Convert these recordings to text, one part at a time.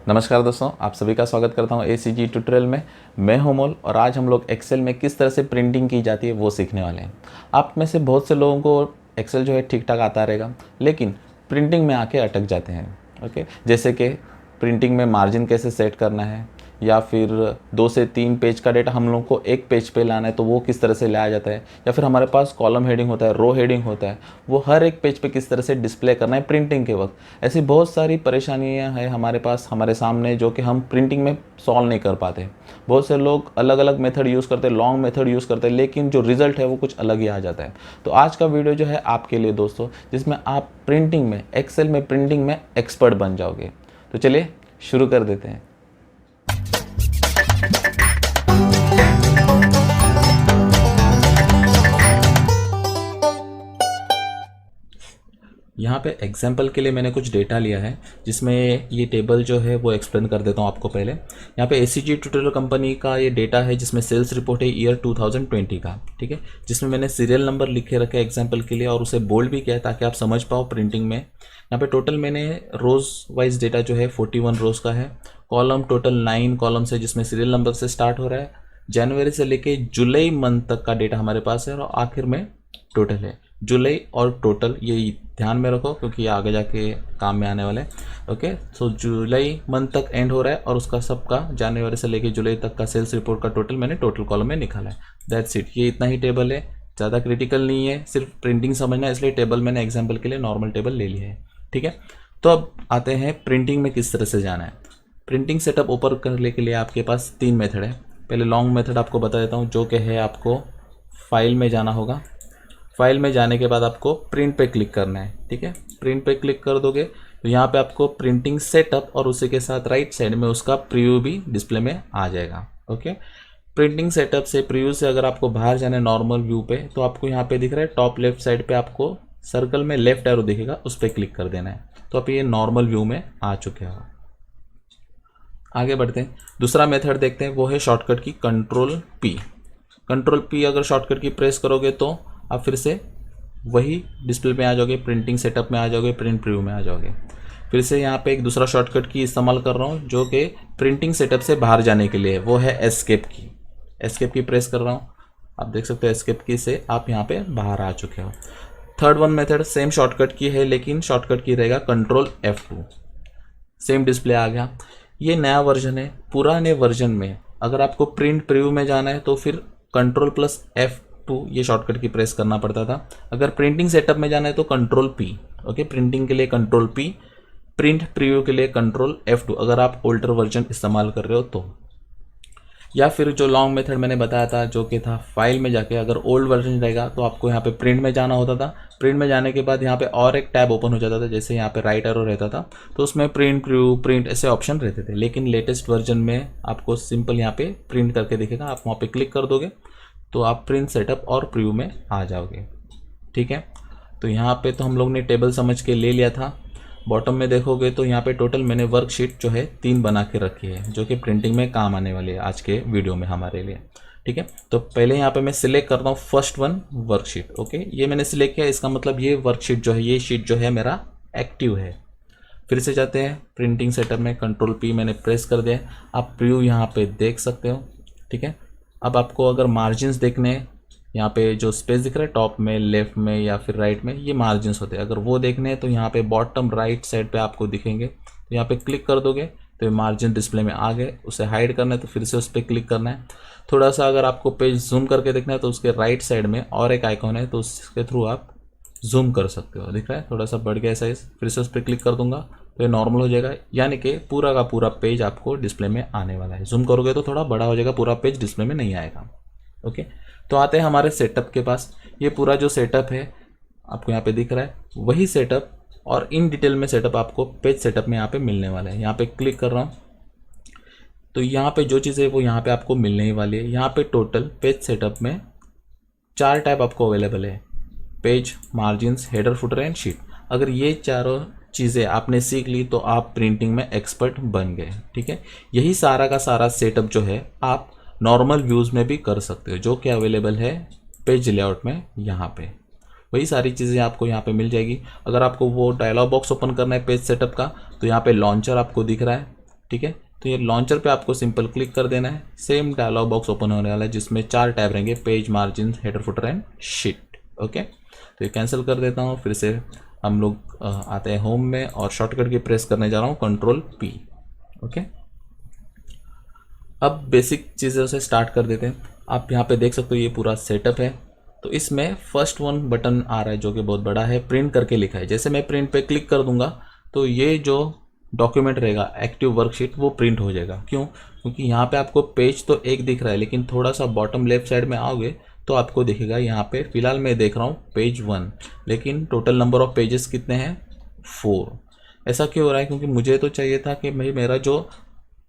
नमस्कार दोस्तों, आप सभी का स्वागत करता हूं ACG ट्यूटोरियल में। मैं हूं मोल और आज हम लोग एक्सेल में किस तरह से प्रिंटिंग की जाती है वो सीखने वाले हैं। आप में से बहुत से लोगों को एक्सेल जो है ठीक ठाक आता रहेगा, लेकिन प्रिंटिंग में आके अटक जाते हैं। ओके, जैसे कि प्रिंटिंग में मार्जिन कैसे सेट करना है, या फिर 2 से 3 पेज का डेटा हम लोग को एक पेज पे लाना है तो वो किस तरह से लाया जाता है, या फिर हमारे पास कॉलम हेडिंग होता है, रो हेडिंग होता है, वो हर एक पेज पे किस तरह से डिस्प्ले करना है प्रिंटिंग के वक्त। ऐसी बहुत सारी परेशानियां हैं हमारे पास, हमारे सामने, जो कि हम प्रिंटिंग में सॉल्व नहीं कर पाते। बहुत से लोग अलग अलग मेथड यूज़ करते हैं, लॉन्ग मेथड यूज़ करते हैं, लेकिन जो रिजल्ट है वो कुछ अलग ही आ जाता है। तो आज का वीडियो जो है आपके लिए दोस्तों, जिसमें आप प्रिंटिंग में, एक्सेल में प्रिंटिंग में एक्सपर्ट बन जाओगे। तो चलिए शुरू कर देते हैं। यहाँ पे एग्जाम्पल के लिए मैंने कुछ डेटा लिया है, जिसमें ये टेबल जो है वो एक्सप्लेन कर देता हूँ आपको। पहले यहाँ पे ACG ट्यूटोरियल कंपनी का ये डेटा है, जिसमें सेल्स रिपोर्ट है ईयर 2020 का, ठीक है, जिसमें मैंने सीरियल नंबर लिखे रखे एग्जाम्पल के लिए और उसे बोल्ड भी किया है ताकि आप समझ पाओ प्रिंटिंग में। यहाँ पे टोटल मैंने रोज़ वाइज डेटा जो है 41 रोज़ का है। कॉलम टोटल 9 कॉलम्स है, जिसमें सीरियल नंबर से स्टार्ट हो रहा है। जनवरी से लेके जुलाई मंथ तक का डेटा हमारे पास है और आखिर में टोटल है। जुलाई और टोटल ये ध्यान में रखो, क्योंकि ये आगे जाके काम में आने वाले हैं। ओके, सो जुलाई मंथ तक एंड हो रहा है और उसका सबका जनवरी से लेके जुलाई तक का सेल्स रिपोर्ट का टोटल मैंने टोटल कॉलम में निकाला है। दैट्स इट, ये इतना ही टेबल है, ज़्यादा क्रिटिकल नहीं है, सिर्फ प्रिंटिंग समझना है, इसलिए टेबल मैंने एग्जाम्पल के लिए नॉर्मल टेबल ले लिया है। ठीक है, तो अब आते हैं प्रिंटिंग में किस तरह से जाना है। प्रिंटिंग सेटअप ओपन करने के लिए आपके पास 3 मेथड है। पहले लॉन्ग मेथड आपको बता देता हूँ, जो कि है आपको फाइल में जाना होगा। फाइल में जाने के बाद आपको प्रिंट पे क्लिक करना है। ठीक है, प्रिंट पे क्लिक कर दोगे तो यहाँ पे आपको प्रिंटिंग सेटअप और उसी के साथ राइट साइड में उसका प्रीव्यू भी डिस्प्ले में आ जाएगा। ओके, प्रिंटिंग सेटअप से, प्रीव्यू से अगर आपको बाहर जाना है नॉर्मल व्यू पे, तो आपको यहाँ पे दिख रहा है टॉप लेफ्ट साइड पे आपको सर्कल में लेफ्ट एरो दिखेगा, उस पर क्लिक कर देना है। तो आप ये नॉर्मल व्यू में आ चुके हो। आगे बढ़ते हैं, दूसरा मेथड देखते हैं, वो है शॉर्टकट की कंट्रोल पी। कंट्रोल पी अगर शॉर्टकट की प्रेस करोगे तो आप फिर से वही डिस्प्ले में आ जाओगे, प्रिंटिंग सेटअप में आ जाओगे, प्रिंट प्रीव्यू में आ जाओगे। फिर से यहाँ पे एक दूसरा शॉर्टकट की इस्तेमाल कर रहा हूँ, जो कि प्रिंटिंग सेटअप से बाहर जाने के लिए, वो है एस्केप की। एस्केप की प्रेस कर रहा हूँ, आप देख सकते हो एस्केप की से आप यहाँ पे बाहर आ चुके हो। Third one method same shortcut की है, लेकिन शॉर्टकट की रहेगा कंट्रोल F2। सेम डिस्प्ले आ गया। ये नया वर्जन है। पुराने वर्जन में अगर आपको प्रिंट प्रीव्यू में जाना है तो फिर कंट्रोल प्लस F2 ये शॉर्टकट की प्रेस करना पड़ता था। अगर प्रिंटिंग सेटअप में जाना है तो कंट्रोल P। ओके, प्रिंटिंग के लिए कंट्रोल P, प्रिंट प्रीव्यू के लिए कंट्रोल F2 अगर आप ओल्डर वर्जन इस्तेमाल कर रहे हो तो। या फिर जो लॉन्ग मेथड मैंने बताया था, जो कि था फाइल में जाके, अगर ओल्ड वर्जन रहेगा तो आपको यहाँ पे प्रिंट में जाना होता था। प्रिंट में जाने के बाद यहाँ पे और एक टैब ओपन हो जाता था, जैसे यहाँ पे राइट एरो रहता था, तो उसमें प्रिंट प्रीव्यू प्रिंट ऐसे ऑप्शन रहते थे। लेकिन लेटेस्ट वर्जन में आपको सिंपल यहाँ पे प्रिंट करके दिखेगा, आप वहाँ पे क्लिक कर दोगे तो आप प्रिंट सेटअप और प्रीव्यू में आ जाओगे। ठीक है, तो यहाँ पे तो हम लोग ने टेबल समझ के ले लिया था। बॉटम में देखोगे तो यहाँ पे टोटल मैंने वर्कशीट जो है 3 बना के रखी है, जो कि प्रिंटिंग में काम आने वाली है आज के वीडियो में हमारे लिए। ठीक है, तो पहले यहाँ पे मैं सिलेक्ट करता हूँ फर्स्ट वन वर्कशीट। ओके, ये मैंने सिलेक्ट किया, इसका मतलब ये वर्कशीट जो है, ये शीट जो है मेरा एक्टिव है। फिर से जाते हैं प्रिंटिंग सेटअप में, कंट्रोल P मैंने प्रेस कर दिया। आप प्रीव्यू यहाँ पे देख सकते हो। ठीक है, अब आपको अगर मार्जिन्स देखने, यहाँ पे जो स्पेस दिख रहा है टॉप में, लेफ्ट में या फिर राइट में, ये मार्जिन्स होते हैं। अगर वो देखने हैं तो यहाँ पे बॉटम राइट साइड पे आपको दिखेंगे, तो यहाँ पे क्लिक कर दोगे तो ये मार्जिन डिस्प्ले में आ गए। उसे हाइड करना है तो फिर से उस पर क्लिक करना है। थोड़ा सा अगर आपको पेज जूम करके देखना है तो उसके राइट साइड में और एक आइकॉन है, तो उसके थ्रू आप जूम कर सकते हो। दिख रहा है, थोड़ा सा बढ़ गया साइज, फिर से उस पर क्लिक कर दूंगा तो ये नॉर्मल हो जाएगा, यानी कि पूरा का पूरा पेज आपको डिस्प्ले में आने वाला है। जूम करोगे तो थोड़ा बड़ा हो जाएगा, पूरा पेज डिस्प्ले में नहीं आएगा। ओके, तो आते हैं हमारे सेटअप के पास। ये पूरा जो सेटअप है आपको यहाँ पे दिख रहा है, वही सेटअप और इन डिटेल में सेटअप आपको पेज सेटअप में यहाँ पे मिलने वाला है। यहाँ पे क्लिक कर रहा हूँ तो यहाँ पे जो चीज़ है वो यहाँ पे आपको मिलने ही वाली है। यहाँ पे टोटल पेज सेटअप में 4 टाइप आपको अवेलेबल है, page, margins, header, footer and sheet. अगर ये चारों चीज़ें आपने सीख ली तो आप प्रिंटिंग में एक्सपर्ट बन गए। ठीक है, यही सारा का सारा सेटअप जो है आप नॉर्मल व्यूज़ में भी कर सकते हो, जो कि अवेलेबल है पेज लेआउट में। यहाँ पे वही सारी चीज़ें आपको यहाँ पे मिल जाएगी। अगर आपको वो डायलॉग बॉक्स ओपन करना है पेज सेटअप का, तो यहाँ पे लॉन्चर आपको दिख रहा है, ठीक है। तो ये लॉन्चर पे आपको सिंपल क्लिक कर देना है। सेम डायलॉग बॉक्स ओपन होने वाला है जिसमें 4 टैब रहेंगे, page, margin, header, footer and sheet. Okay, तो ये कैंसिल कर देता हूँ। फिर से हम लोग आते हैं होम में और शॉर्टकट की प्रेस करने जा रहा हूँ Ctrl+P। ओके, अब बेसिक चीज़ों से स्टार्ट कर देते हैं। आप यहाँ पे देख सकते हो ये पूरा सेटअप है। तो इसमें फर्स्ट वन बटन आ रहा है जो कि बहुत बड़ा है, प्रिंट करके लिखा है। जैसे मैं प्रिंट पे क्लिक कर दूंगा तो ये जो डॉक्यूमेंट रहेगा एक्टिव वर्कशीट वो प्रिंट हो जाएगा। क्यों? क्योंकि यहाँ पे आपको पेज तो एक दिख रहा है, लेकिन थोड़ा सा बॉटम लेफ्ट साइड में आओगे तो आपको दिखेगा यहाँ पे, फिलहाल मैं देख रहा हूँ पेज 1, लेकिन टोटल नंबर ऑफ पेजेस कितने हैं? 4। ऐसा क्यों हो रहा है? क्योंकि मुझे तो चाहिए था कि भाई मेरा जो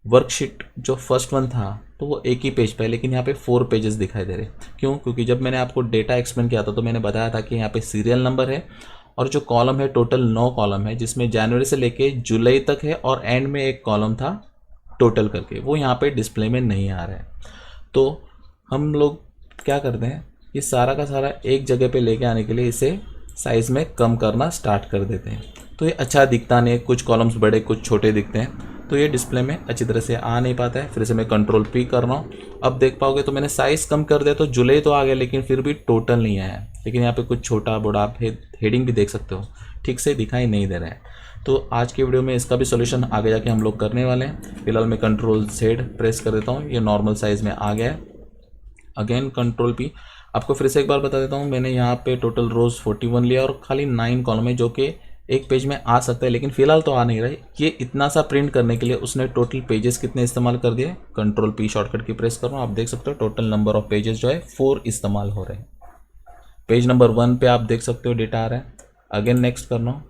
वर्कशीट जो फर्स्ट वन था तो वो एक ही पेज पे है, लेकिन यहाँ पे 4 पेजेस दिखाई दे रहे। क्यों? क्योंकि जब मैंने आपको डेटा एक्सप्लेन किया था तो मैंने बताया था कि यहाँ पे सीरियल नंबर है और जो कॉलम है टोटल 9 कॉलम है, जिसमें जनवरी से लेके जुलाई तक है और एंड में एक कॉलम था टोटल करके, वो यहाँ पे डिस्प्ले में नहीं आ रहा है। तो हम लोग क्या करते हैं, ये सारा का सारा एक जगह पे लेके आने के लिए इसे साइज़ में कम करना स्टार्ट कर देते हैं। तो ये अच्छा दिखता नहीं है, कुछ कॉलम्स बड़े कुछ छोटे दिखते हैं, तो ये डिस्प्ले में अच्छी तरह से आ नहीं पाता है। फिर से मैं Ctrl+P कर रहा हूँ। अब देख पाओगे तो मैंने साइज़ कम कर दिया तो जुलाई तो आ गया, लेकिन फिर भी टोटल नहीं आया। लेकिन यहाँ पे कुछ छोटा बड़ा आप हेडिंग भी देख सकते हो, ठीक से दिखाई नहीं दे रहा है। तो आज की वीडियो में इसका भी सोल्यूशन आगे जाके हम लोग करने वाले हैं। फिलहाल मैं Ctrl+Z प्रेस कर देता हूँ, ये नॉर्मल साइज़ में आ गया है। Again Ctrl+P। आपको फिर से एक बार बता देता हूँ, मैंने यहाँ पे टोटल रोज 41 लिया और खाली 9 कॉलम है जो कि एक पेज में आ सकता है, लेकिन फिलहाल तो आ नहीं रहा है। ये इतना सा प्रिंट करने के लिए उसने टोटल पेजेस कितने इस्तेमाल कर दिए? Ctrl+P शॉर्टकट की प्रेस कर रहा हूँ, आप देख सकते हो टोटल नंबर ऑफ पेजेस जो है 4 इस्तेमाल हो रहे हैं। पेज नंबर 1 पे आप देख सकते हो डेटा आ रहा है। अगेन नेक्स्ट करना हूँ,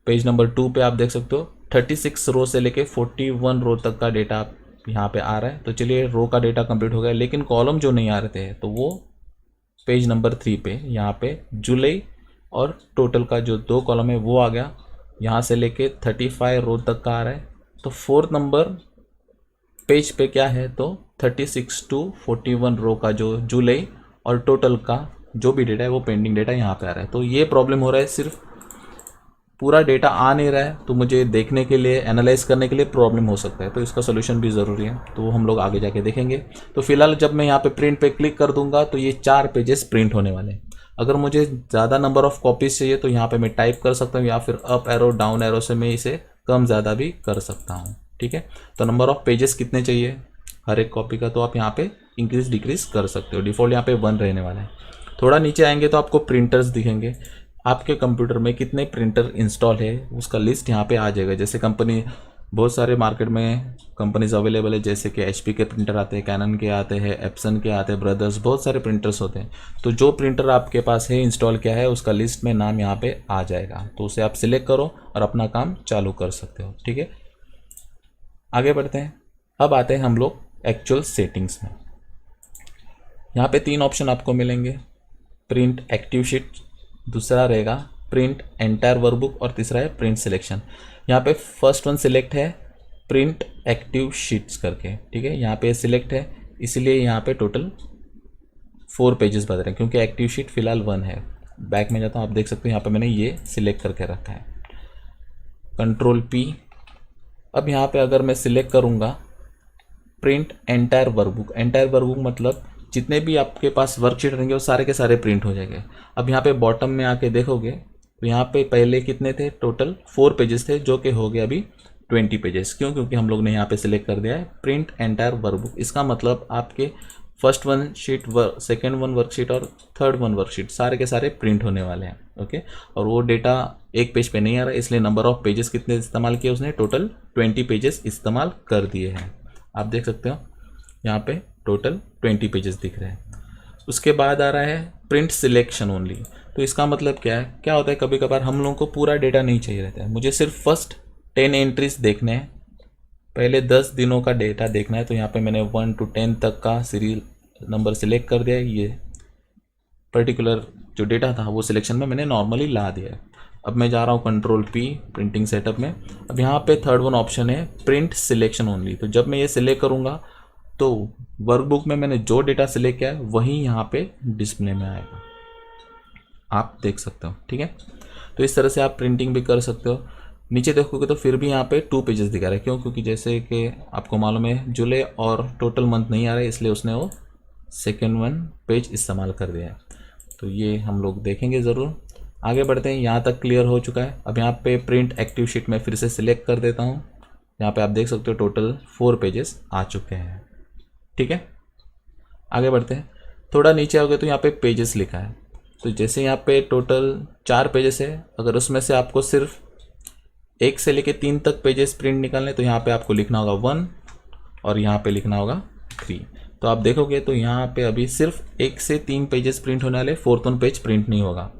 पेज नंबर 2 पे आप देख सकते हो 36 रो से लेके 41 रो तक का डेटा यहाँ पे आ रहा है। तो चलिए रो का डेटा कंप्लीट हो गया, लेकिन कॉलम जो नहीं आ रहे थे तो वो पेज नंबर 3 पे यहाँ पे जुलाई और टोटल का जो 2 कॉलम है वो आ गया। यहाँ से लेके 35 रो तक का आ रहा है। तो 4th नंबर पेज पे क्या है? तो 36 to 41 रो का जो जुलाई और टोटल का जो भी डेटा है वो पेंडिंग डेटा यहाँ पे आ रहा है। तो ये प्रॉब्लम हो रहा है, सिर्फ पूरा डेटा आ नहीं रहा है, तो मुझे देखने के लिए, एनालाइज करने के लिए प्रॉब्लम हो सकता है। तो इसका सोल्यूशन भी ज़रूरी है, तो हम लोग आगे जाके देखेंगे। तो फिलहाल जब मैं यहाँ पे प्रिंट पे क्लिक कर दूंगा तो ये 4 पेजेस प्रिंट होने वाले हैं। अगर मुझे ज़्यादा नंबर ऑफ कॉपीज चाहिए तो यहाँ पे मैं टाइप कर सकता हूँ, या फिर अप एरो डाउन एरो से मैं इसे कम ज़्यादा भी कर सकता हूँ। ठीक है, तो नंबर ऑफ पेजेस कितने चाहिए हर एक कॉपी का, तो आप यहाँ पे इंक्रीज डिक्रीज कर सकते हो। डिफ़ॉल्ट यहाँ पे 1 रहने वाला है। थोड़ा नीचे आएंगे तो आपको प्रिंटर्स दिखेंगे। आपके कंप्यूटर में कितने प्रिंटर इंस्टॉल है उसका लिस्ट यहाँ पे आ जाएगा। जैसे कंपनी, बहुत सारे मार्केट में कंपनीज अवेलेबल है, जैसे कि HP के प्रिंटर आते हैं, कैनन के आते हैं, एप्सन के आते हैं, ब्रदर्स, बहुत सारे प्रिंटर्स होते हैं। तो जो प्रिंटर आपके पास है इंस्टॉल किया है उसका लिस्ट में नाम यहाँ पे आ जाएगा, तो उसे आप सिलेक्ट करो और अपना काम चालू कर सकते हो। ठीक है, आगे बढ़ते हैं। अब आते हैं हम लोग एक्चुअल सेटिंग्स में। यहाँ पे 3 ऑप्शन आपको मिलेंगे, प्रिंट एक्टिव शीट, दूसरा रहेगा प्रिंट एंटायर वर्कबुक और तीसरा है प्रिंट सिलेक्शन। यहाँ पे फर्स्ट वन सिलेक्ट है प्रिंट एक्टिव शीट्स करके। ठीक है, यहाँ पे सिलेक्ट है, इसलिए यहाँ पे टोटल 4 पेजेस बता रहे हैं, क्योंकि एक्टिव शीट फिलहाल 1 है। बैक में जाता हूँ, आप देख सकते हो यहाँ पे मैंने ये सिलेक्ट करके रखा है। Ctrl+P। अब यहाँ पे अगर मैं सिलेक्ट करूँगा print entire workbook, entire workbook मतलब जितने भी आपके पास वर्कशीट रहेंगे वो सारे के सारे प्रिंट हो जाएंगे। अब यहाँ पे बॉटम में आके देखोगे तो यहाँ पे पहले कितने थे? टोटल 4 पेजेस थे, जो कि हो गया अभी 20 पेजेस। क्यों? क्योंकि हम लोग ने यहाँ पे सिलेक्ट कर दिया है प्रिंट एंटायर वर्कबुक। इसका मतलब आपके first one sheet, second one worksheet और थर्ड वन वर्कशीट सारे के सारे प्रिंट होने वाले हैं। ओके, और वो डेटा एक पेज पे नहीं आ रहा है, इसलिए नंबर ऑफ पेजेस कितने इस्तेमाल किए उसने? टोटल 20 पेजेस इस्तेमाल कर दिए हैं। आप देख सकते हो यहाँ पे टोटल 20 पेजेस दिख रहे हैं। उसके बाद आ रहा है प्रिंट सिलेक्शन ओनली। तो इसका मतलब क्या है? क्या होता है, कभी कभार हम लोगों को पूरा डेटा नहीं चाहिए रहता है, मुझे सिर्फ फर्स्ट 10 एंट्रीज देखने हैं, पहले 10 दिनों का डेटा देखना है। तो यहाँ पे मैंने 1 to 10 तक का सीरियल नंबर सिलेक्ट कर दिया है। ये पर्टिकुलर जो डेटा था वो सिलेक्शन में मैंने नॉर्मली ला दिया है। अब मैं जा रहा हूँ Ctrl+P प्रिंटिंग सेटअप में। अब यहाँ पे थर्ड वन ऑप्शन है प्रिंट सिलेक्शन ओनली। तो जब मैं ये सिलेक्ट करूँगा तो वर्कबुक में मैंने जो डेटा सिलेक्ट किया है वही यहाँ पे डिस्प्ले में आएगा, आप देख सकते हो। ठीक है, तो इस तरह से आप प्रिंटिंग भी कर सकते हो। नीचे देखोगे तो फिर भी यहाँ पे 2 पेजेस दिखा रहा है। क्यों? क्योंकि जैसे कि आपको मालूम है जुलाई और टोटल मंथ नहीं आ रहा है, इसलिए उसने वो सेकेंड वन पेज इस्तेमाल कर दिया है। तो ये हम लोग देखेंगे ज़रूर। आगे बढ़ते हैं, यहाँ तक क्लियर हो चुका है। अब यहाँ पे प्रिंट एक्टिव शीट में फिर से सिलेक्ट कर देता हूँ। यहाँ पे आप देख सकते हो टोटल 4 पेजेस आ चुके हैं। ठीक है, आगे बढ़ते हैं। थोड़ा नीचे आओगे तो यहाँ पे पेजेस लिखा है। तो जैसे यहाँ पे टोटल 4 पेजेस है, अगर उसमें से आपको सिर्फ 1 से लेके 3 तक पेजेस प्रिंट निकालने, तो यहाँ पे आपको लिखना होगा 1 और यहाँ पे लिखना होगा 3। तो आप देखोगे तो यहाँ पे अभी सिर्फ 1 से 3 पेजेस प्रिंट होने वाले, 4th वन पेज प्रिंट नहीं होगा।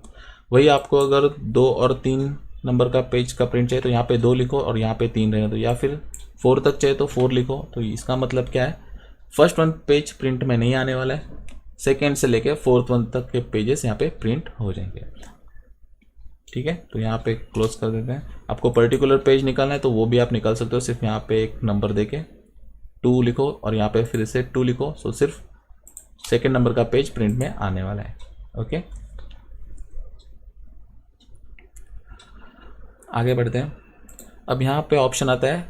वही आपको अगर 2 और 3 नंबर का पेज का प्रिंट चाहिए तो यहाँ पे 2 लिखो और यहाँ पे 3 रहने दो, या फिर 4 तक चाहिए तो 4 लिखो। तो इसका मतलब क्या है, फर्स्ट वन पेज प्रिंट में नहीं आने वाला है, सेकेंड से लेके 4th वन तक के पेजेस यहाँ पे प्रिंट हो जाएंगे। ठीक है, तो यहाँ पे क्लोज कर देते हैं। आपको पर्टिकुलर पेज निकालना है तो वो भी आप निकाल सकते हो, सिर्फ यहाँ पे एक नंबर देके 2 लिखो और यहाँ पे फिर से 2 लिखो। सो सिर्फ सेकेंड नंबर का पेज प्रिंट में आने वाला है। ओके, आगे बढ़ते हैं। अब यहाँ पे ऑप्शन आता है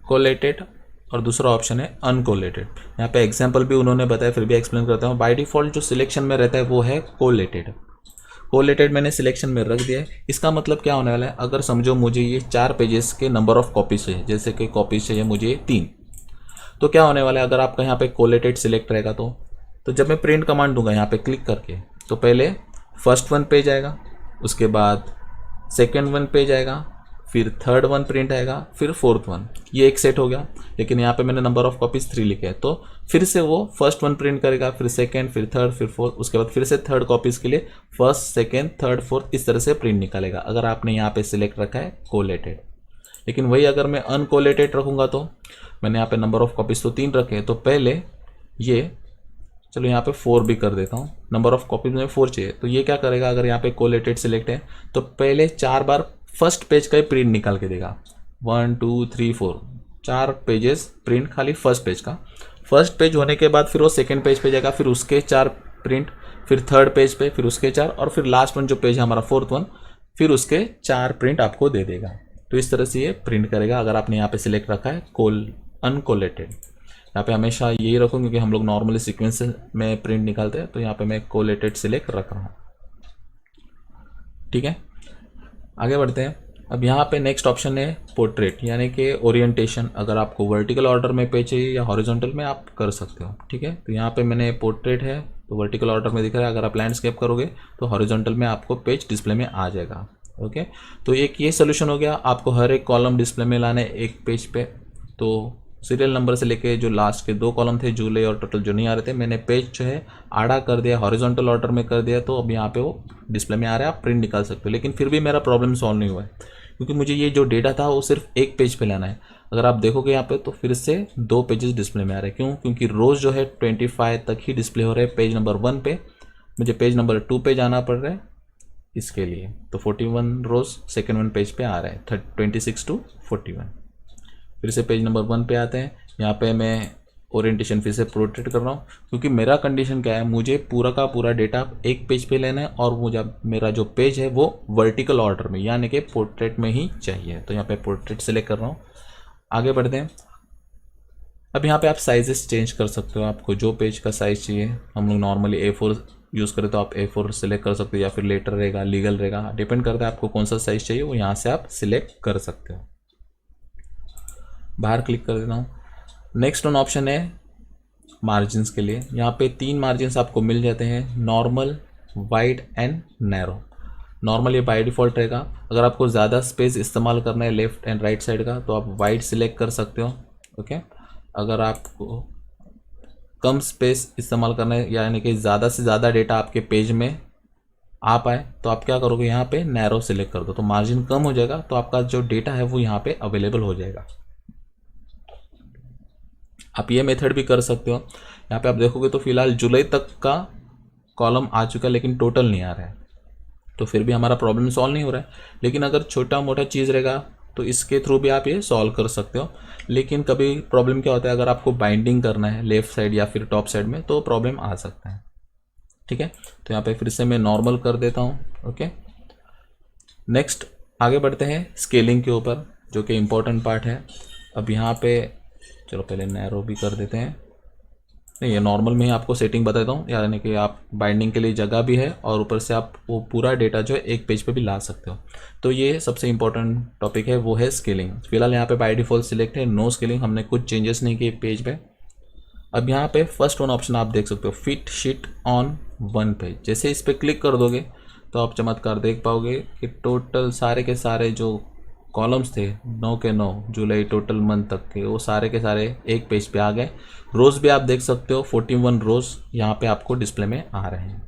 कोलेटेड और दूसरा ऑप्शन है अनकोलेटेड। यहाँ पे एग्जाम्पल भी उन्होंने बताया, फिर भी एक्सप्लेन करता हूँ। बाय डिफ़ॉल्ट जो सिलेक्शन में रहता है वो है कोलेटेड। कोलेटेड मैंने सिलेक्शन में रख दिया है। इसका मतलब क्या होने वाला है, अगर समझो मुझे ये 4 पेजेस के नंबर ऑफ कॉपीज चाहिए, जैसे कि कॉपीज चाहिए मुझे 3, तो क्या होने वाला है, अगर आपका यहाँ पे कोलेटेड सिलेक्ट रहेगा तो जब मैं प्रिंट कमांड दूंगा यहाँ पे क्लिक करके, तो पहले फर्स्ट वन पेज आएगा, उसके बाद सेकेंड वन पेज आएगा, फिर थर्ड वन प्रिंट आएगा, फिर 4th वन। ये एक सेट हो गया। लेकिन यहाँ पे मैंने नंबर ऑफ कॉपीज 3 लिखे हैं, तो फिर से वो फर्स्ट वन प्रिंट करेगा, फिर सेकेंड, फिर थर्ड, फिर फोर्थ, उसके बाद फिर से थर्ड कॉपीज के लिए फर्स्ट, सेकेंड, थर्ड, फोर्थ, इस तरह से प्रिंट निकालेगा अगर आपने यहाँ पे सिलेक्ट रखा है कोलेटेड। लेकिन वही अगर मैं अनकोलेटेड रखूँगा, तो मैंने यहाँ पे नंबर ऑफ कॉपीज तो 3 रखे हैं, तो पहले ये, चलो यहाँ पे 4 भी कर देता हूँ, नंबर ऑफ कॉपीज में 4 चाहिए। तो ये क्या करेगा, अगर यहाँ पे कोलेटेड सिलेक्ट है तो पहले 4 बार फर्स्ट पेज का ही प्रिंट निकाल के देगा। 1 2 3 4, 4 पेजेस प्रिंट खाली फर्स्ट पेज का। फर्स्ट पेज होने के बाद फिर वो सेकेंड पेज पे जाएगा, फिर उसके 4 प्रिंट, फिर थर्ड पेज पे, फिर उसके 4, और फिर लास्ट वन जो पेज है हमारा 4th वन, फिर उसके 4 प्रिंट आपको दे देगा। तो इस तरह से ये प्रिंट करेगा अगर आपने यहाँ पे सिलेक्ट रखा है अनकोलेटेड। यहाँ पे हमेशा यही रखूँ क्योंकि हम लोग नॉर्मली सीक्वेंस में प्रिंट निकालते हैं, तो यहाँ पे मैं कोलेटेड सिलेक्ट रख रहा हूँ। ठीक है, आगे बढ़ते हैं। अब यहाँ पे नेक्स्ट ऑप्शन है पोर्ट्रेट, यानी कि ओरिएंटेशन। अगर आपको वर्टिकल ऑर्डर में पेज चाहिए या हॉरिजॉन्टल में, आप कर सकते हो। ठीक है, तो यहाँ पे मैंने पोर्ट्रेट है तो वर्टिकल ऑर्डर में दिख रहा है। अगर आप लैंडस्केप करोगे तो हॉरिजॉन्टल में आपको पेज डिस्प्ले में आ जाएगा। ओके, तो एक ये सोल्यूशन हो गया। आपको हर एक कॉलम डिस्प्ले में लाना है एक पेज पे। तो सीरियल नंबर से लेके जो लास्ट के 2 कॉलम थे जुलाई और टोटल जो नहीं आ रहे थे, मैंने पेज जो है आड़ा कर दिया, हॉरिजॉन्टल ऑर्डर में कर दिया, तो अब यहाँ पे वो डिस्प्ले में आ रहा है, आप प्रिंट निकाल सकते हो। लेकिन फिर भी मेरा प्रॉब्लम सॉल्व नहीं हुआ है क्योंकि मुझे ये जो डेटा था वो सिर्फ एक पेज पे लाना है। अगर आप देखोगे यहाँ पे तो फिर से 2 पेजेस डिस्प्ले में आ रहे हैं। क्यों? क्योंकि रोज जो है 25 तक ही डिस्प्ले हो रहे हैं पेज नंबर 1 पे, मुझे पेज नंबर 2 पे जाना पड़ रहा है इसके लिए। तो 41 रोज सेकेंड वन पेज पे आ रहा है, 26 to 41। फिर से पेज नंबर 1 पे आते हैं। यहाँ पे मैं ओरिएंटेशन फिर से पोर्ट्रेट कर रहा हूँ क्योंकि मेरा कंडीशन क्या है, मुझे पूरा का पूरा डेटा एक पेज पे लेना है और मुझे मेरा जो पेज है वो वर्टिकल ऑर्डर में यानी कि पोर्ट्रेट में ही चाहिए। तो यहाँ पे पोर्ट्रेट सेलेक्ट कर रहा हूँ। आगे बढ़ते हैं। अब यहाँ पे आप साइजेस चेंज कर सकते हो, आपको जो पेज का साइज़ चाहिए। हम लोग नॉर्मली A4 यूज़ करें तो आप A4 सेलेक्ट कर सकते हो, या फिर लेटर रहेगा, लीगल रहेगा, डिपेंड करता है आपको कौन सा साइज़ चाहिए, वो यहाँ से आप सिलेक्ट कर सकते हो। बाहर क्लिक कर देता हूँ। नेक्स्ट वन ऑप्शन है मार्जिन्स के लिए। यहाँ पे 3 मार्जिन्स आपको मिल जाते हैं, normal, wide and narrow. Normal ये बाय डिफ़ॉल्ट रहेगा। अगर आपको ज़्यादा स्पेस इस्तेमाल करना है लेफ्ट एंड राइट साइड का तो आप वाइड सिलेक्ट कर सकते हो। ओके, अगर आपको कम स्पेस इस्तेमाल करना है यानी कि ज़्यादा से ज़्यादा डेटा आपके पेज में आ पाए तो आप क्या करोगे, यहाँ पे नैरो सिलेक्ट कर दो, तो मार्जिन कम हो जाएगा, तो आपका जो डेटा है वो यहाँ पे अवेलेबल हो जाएगा। आप ये मेथड भी कर सकते हो। यहाँ पे आप देखोगे तो फिलहाल जुलाई तक का कॉलम आ चुका है लेकिन टोटल नहीं आ रहा है, तो फिर भी हमारा प्रॉब्लम सॉल्व नहीं हो रहा है। लेकिन अगर छोटा मोटा चीज़ रहेगा तो इसके थ्रू भी आप ये सॉल्व कर सकते हो। लेकिन कभी प्रॉब्लम क्या होता है, अगर आपको बाइंडिंग करना है लेफ्ट साइड या फिर टॉप साइड में तो प्रॉब्लम आ सकता है। ठीक है, तो यहाँ पे फिर से मैं नॉर्मल कर देता हूँ। ओके, नेक्स्ट आगे बढ़ते हैं स्केलिंग के ऊपर, जो कि इम्पोर्टेंट पार्ट है। अब यहाँ पे चलो पहले नैरो भी कर देते हैं। नहीं, ये नॉर्मल में ही आपको सेटिंग बता देता हूँ, यानी कि आप बाइंडिंग के लिए जगह भी है और ऊपर से आप वो पूरा डेटा जो है एक पेज पे भी ला सकते हो। तो ये सबसे इंपॉर्टेंट टॉपिक है, वो है स्केलिंग। फिलहाल यहाँ पे बाय डिफ़ॉल्ट सिलेक्ट है नो स्केलिंग, हमने कुछ चेंजेस नहीं किए पेज पे। अब यहाँ पे फर्स्ट वन ऑप्शन आप देख सकते हो, fit sheet on one page. जैसे इस पर क्लिक कर दोगे तो आप चमत्कार देख पाओगे कि टोटल सारे के सारे जो कॉलम्स थे 9 के 9 जुलाई टोटल मंथ तक के, वो सारे के सारे एक पेज पे आ गए। रोज़ भी आप देख सकते हो, 41 रोज़ यहाँ पे आपको डिस्प्ले में आ रहे हैं।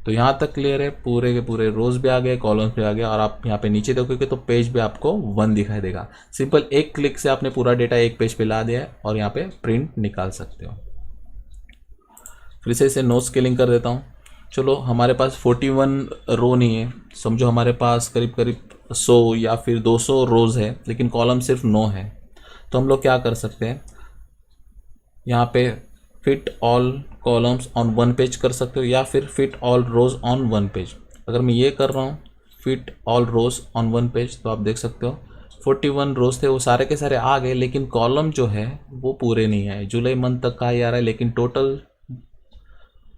तो यहाँ तक क्लियर है, पूरे के पूरे रोज़ भी आ गए, कॉलम्स भी आ गए। और आप यहाँ पे नीचे देखोगे तो पेज भी आपको 1 दिखाई देगा। सिंपल एक क्लिक से आपने पूरा डेटा एक पेज पे ला दिया है और यहाँ पे प्रिंट निकाल सकते हो। फिर से इसे नो स्केलिंग कर देता हूँ। चलो हमारे पास 41 रो नहीं है, समझो हमारे पास करीब करीब 100 या फिर 200 रोज़ है, लेकिन कॉलम सिर्फ 9 है। तो हम लोग क्या कर सकते हैं, यहाँ पे fit all columns on one page कर सकते हो, या फिर fit all rows on one page. अगर मैं ये कर रहा हूँ fit all rows on one page, तो आप देख सकते हो 41 रोज थे, वो सारे के सारे आ गए, लेकिन कॉलम जो है वो पूरे नहीं आए। जुलाई मंथ तक का ही आ रहा है, लेकिन टोटल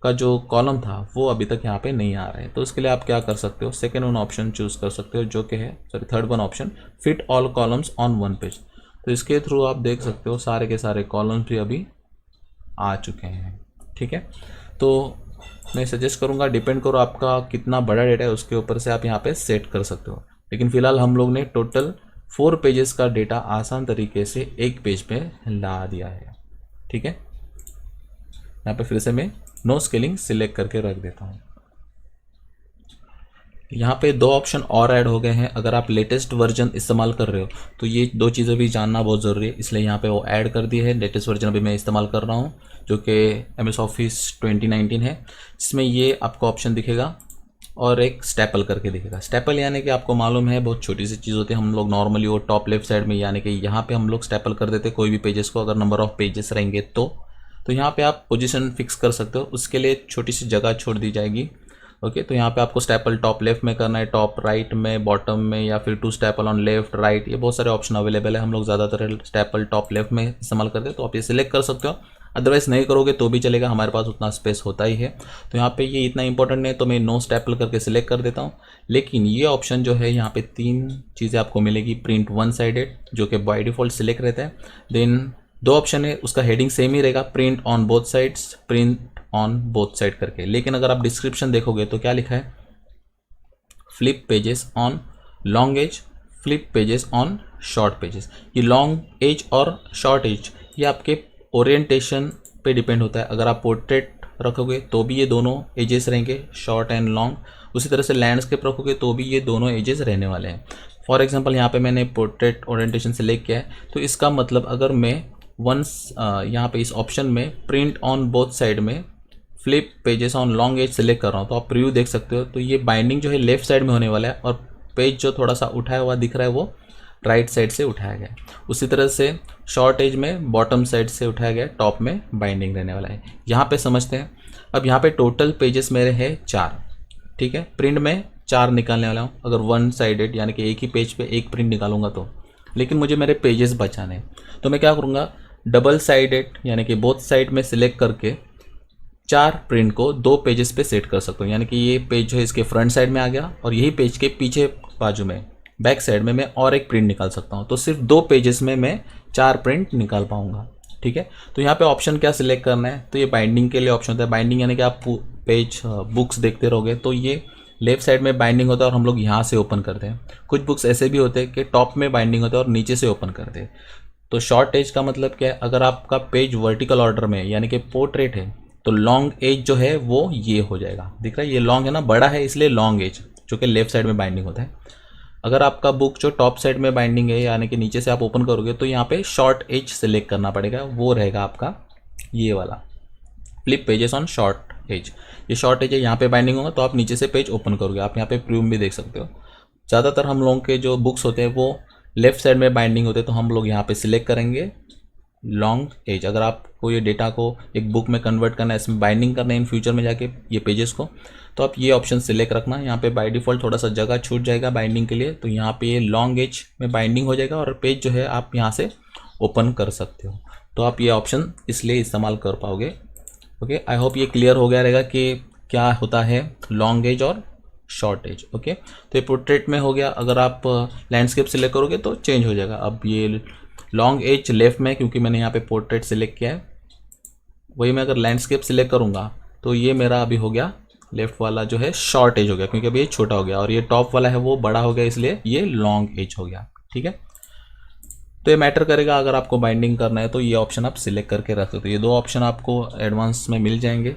का जो कॉलम था वो अभी तक यहाँ पे नहीं आ रहा है। तो उसके लिए आप क्या कर सकते हो, सेकेंड वन ऑप्शन चूज़ कर सकते हो, जो कि है third one option, fit all columns on one page. तो इसके थ्रू आप देख सकते हो सारे के सारे कॉलम्स भी अभी आ चुके हैं। ठीक है, तो मैं सजेस्ट करूँगा, डिपेंड करो आपका कितना बड़ा डेटा है उसके ऊपर से आप यहाँ पे सेट कर सकते हो। लेकिन फिलहाल हम लोग ने टोटल 4 पेजेस का डेटा आसान तरीके से एक पेज पे ला दिया है। ठीक है, यहाँ पे फिर से मैं नो स्केलिंग सिलेक्ट करके रख देता हूँ। यहाँ पे 2 ऑप्शन और ऐड हो गए हैं। अगर आप लेटेस्ट वर्जन इस्तेमाल कर रहे हो तो ये 2 चीज़ें भी जानना बहुत ज़रूरी है, इसलिए यहाँ पे वो ऐड कर दी है। लेटेस्ट वर्जन अभी मैं इस्तेमाल कर रहा हूँ, जो कि MS ऑफिस 2019 है, जिसमें ये आपको ऑप्शन दिखेगा और एक स्टेपल करके दिखेगा। स्टेपल यानी कि आपको मालूम है बहुत छोटी सी चीज़ होती है, हम लोग नॉर्मली वो टॉप लेफ्ट साइड में, यानी कि यहाँ पर हम लोग स्टेपल कर देते कोई भी पेजेस को, अगर नंबर ऑफ पेजेस रहेंगे तो यहाँ पे आप पोजीशन फिक्स कर सकते हो। उसके लिए छोटी सी जगह छोड़ दी जाएगी। ओके, तो यहाँ पे आपको स्टेपल टॉप लेफ्ट में करना है, टॉप राइट में, बॉटम में, या फिर to staple on left right, ये बहुत सारे ऑप्शन अवेलेबल है। हम लोग ज़्यादातर स्टेपल टॉप लेफ्ट में इस्तेमाल करते हैं, तो आप ये सिलेक्ट कर सकते हो। अदरवाइज नहीं करोगे तो भी चलेगा, हमारे पास उतना स्पेस होता ही है। तो यहाँ पे ये इतना इंपॉर्टेंट नहीं है, तो मैं नो स्टेपल करके सिलेक्ट कर देता हूँ। लेकिन ये ऑप्शन जो है, यहाँ पे 3 चीज़ें आपको मिलेगी। प्रिंट वन साइडेड, जो कि बाय डिफॉल्ट सिलेक्ट रहता है। देन 2 ऑप्शन है, उसका हेडिंग सेम ही रहेगा, print on both sides, print on both side करके। लेकिन अगर आप डिस्क्रिप्शन देखोगे तो क्या लिखा है, flip pages on long edge, flip pages on short pages. ये लॉन्ग एज और शॉर्ट एज ये आपके ओरिएंटेशन पे डिपेंड होता है। अगर आप पोर्ट्रेट रखोगे तो भी ये दोनों एजेस रहेंगे, शॉर्ट एंड लॉन्ग। उसी तरह से लैंडस्केप रखोगे तो भी ये दोनों एजेस रहने वाले हैं। फॉर एग्जांपल यहाँ पे मैंने पोर्ट्रेट ओरिएंटेशन सेलेक्ट किया है, तो इसका मतलब अगर मैं वंस यहाँ पे इस ऑप्शन में प्रिंट ऑन बोथ साइड में flip pages on long edge select कर रहा हूँ, तो आप प्रीव्यू देख सकते हो। तो ये बाइंडिंग जो है लेफ्ट साइड में होने वाला है, और पेज जो थोड़ा सा उठाया हुआ दिख रहा है वो राइट साइड से उठाया गया है। उसी तरह से शॉर्ट एज में बॉटम साइड से उठाया गया, टॉप में बाइंडिंग रहने वाला है। यहाँ पे समझते हैं। अब यहाँ पे टोटल पेजेस मेरे हैं 4। ठीक है, प्रिंट में 4 निकालने वाला हूँ, अगर वन साइडेड यानी कि एक ही पेज पे एक प्रिंट निकालूंगा तो। लेकिन मुझे मेरे पेजेस बचाने हैं, तो मैं क्या करूँगा, डबल साइडेड यानी कि बोथ साइड में सिलेक्ट करके 4 प्रिंट को 2 पेजेस पे सेट कर सकता हूँ। यानी कि ये पेज जो है इसके फ्रंट साइड में आ गया, और यही पेज के पीछे बाजू में बैक साइड में मैं और एक प्रिंट निकाल सकता हूँ। तो सिर्फ 2 पेजेस में मैं 4 प्रिंट निकाल पाऊंगा। ठीक है, तो यहाँ पे ऑप्शन क्या सिलेक्ट करना है, तो ये बाइंडिंग के लिए ऑप्शन होता है। बाइंडिंग यानी कि आप पेज बुक्स देखते रहोगे तो ये लेफ्ट साइड में बाइंडिंग होता है, और हम लोग यहाँ से ओपन करते हैं। कुछ बुक्स ऐसे भी होते हैं कि टॉप में बाइंडिंग होता है और नीचे से ओपन करते हैं। तो शॉर्ट एज का मतलब क्या है, अगर आपका पेज वर्टिकल ऑर्डर में यानी कि पोर्ट्रेट है तो लॉन्ग एज जो है वो ये हो जाएगा। दिख रहा है, ये लॉन्ग है ना, बड़ा है, इसलिए लॉन्ग एज, जो कि लेफ्ट साइड में बाइंडिंग होता है। अगर आपका बुक जो टॉप साइड में बाइंडिंग है यानी कि नीचे से आप ओपन करोगे तो यहाँ पे शॉर्ट एज सेलेक्ट करना पड़ेगा, वो रहेगा आपका ये वाला, flip pages on short edge. ये शॉर्ट एज है, यहाँ पे बाइंडिंग होगा तो आप नीचे से पेज ओपन करोगे। आप यहाँ पे प्रीव्यू भी देख सकते हो। ज़्यादातर हम लोगों के जो बुक्स होते हैं वो लेफ्ट साइड में बाइंडिंग होते हैं, तो हम लोग यहाँ पे सिलेक्ट करेंगे लॉन्ग एज। अगर आपको ये डेटा को एक बुक में कन्वर्ट करना है, इसमें बाइंडिंग करना है इन फ्यूचर में जाके ये पेजेस को, तो आप ये ऑप्शन सिलेक्ट रखना। यहाँ पे बाय डिफ़ॉल्ट थोड़ा सा जगह छूट जाएगा बाइंडिंग के लिए, तो यहाँ पे ये लॉन्ग एज में बाइंडिंग हो जाएगा और पेज जो है आप यहाँ से ओपन कर सकते हो। तो आप ये ऑप्शन इसलिए इस्तेमाल कर पाओगे। ओके, आई होप ये क्लियर हो गया रहेगा कि क्या होता है लॉन्ग एज और शॉर्ट एज। ओके, तो ये पोर्ट्रेट में हो गया। अगर आप लैंडस्केप सिलेक्ट करोगे तो चेंज हो जाएगा। अब ये लॉन्ग एज लेफ्ट में, क्योंकि मैंने यहाँ पे पोर्ट्रेट सिलेक्ट किया है, वही मैं अगर लैंडस्केप सिलेक्ट करूँगा तो ये मेरा अभी हो गया लेफ्ट वाला जो है शॉर्ट एज हो गया, क्योंकि अभी ये छोटा हो गया, और ये टॉप वाला है वो बड़ा हो गया, इसलिए ये लॉन्ग एज हो गया। ठीक है, तो ये मैटर करेगा। अगर आपको बाइंडिंग करना है तो ये ऑप्शन आप सिलेक्ट करके रख सकते हो। ये दो ऑप्शन आपको एडवांस में मिल जाएंगे।